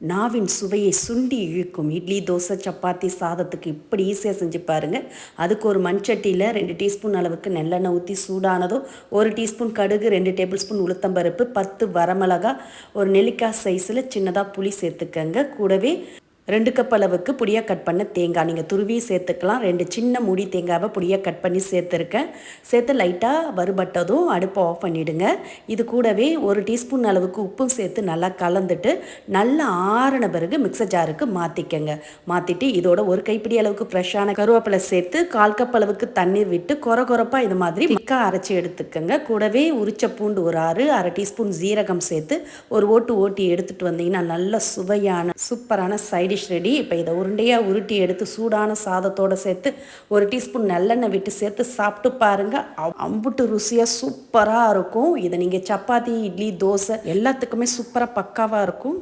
நாவின் சுவையை சுண்டி இழுக்கும் இட்லி, தோசை, சப்பாத்தி, சாதத்துக்கு இப்படி ஈஸியாக செஞ்சு பாருங்கள். அதுக்கு ஒரு மண்சட்டியில் 2 டீஸ்பூன் அளவுக்கு நல்லெண்ணெய் ஊற்றி சூடானதும் 1 டீஸ்பூன் கடுகு, 2 டேபிள் ஸ்பூன் உளுத்தம்பருப்பு, 10 வரமிளகா, ஒரு நெல்லிக்காய் சைஸில் சின்னதாக புளி சேர்த்துக்கங்க. கூடவே 2 கப் அளவுக்கு பொடியாக கட் பண்ண தேங்காய் நீங்கள் துருவி சேர்த்துக்கலாம். 2 சின்ன மூடி தேங்காவை பொடியாக கட் பண்ணி சேர்த்துருக்கேன். சேர்த்து லைட்டாக வறுபட்டதும் அடுப்பை ஆஃப் பண்ணிவிடுங்க. இது கூடவே 1 டீஸ்பூன் அளவுக்கு உப்பும் சேர்த்து நல்லா கலந்துட்டு நல்லா ஆறின பிறகு மிக்சர் ஜாருக்கு மாற்றிக்கங்க. மாற்றிட்டு இதோட ஒரு கைப்பிடி அளவுக்கு ஃப்ரெஷ்ஷான கருவேப்பிலை சேர்த்து 1/4 கப் அளவுக்கு தண்ணீர் விட்டு கொரகொரப்பாக இது மாதிரி திக்காக அரைச்சி எடுத்துக்கங்க. கூடவே உரிச்ச பூண்டு ஒரு 1/2 டீஸ்பூன் ஜீரகம் சேர்த்து ஒரு ஓட்டி எடுத்துகிட்டு வந்தீங்கன்னா நல்ல சுவையான சூப்பரான சைடிஷ் ரெடி. இப்போ இதை உருண்டையாக உருட்டி எடுத்து சூடான சாதத்தோடு சேர்த்து 1 டீஸ்பூன் நல்லெண்ணெய் விட்டு சேர்த்து சாப்பிட்டு பாருங்கள். அம்புட்டு ருசியாக சூப்பராக இருக்கும். இதை நீங்கள் சப்பாத்தி, இட்லி, தோசை எல்லாத்துக்குமே சூப்பராக பக்காவாக இருக்கும்.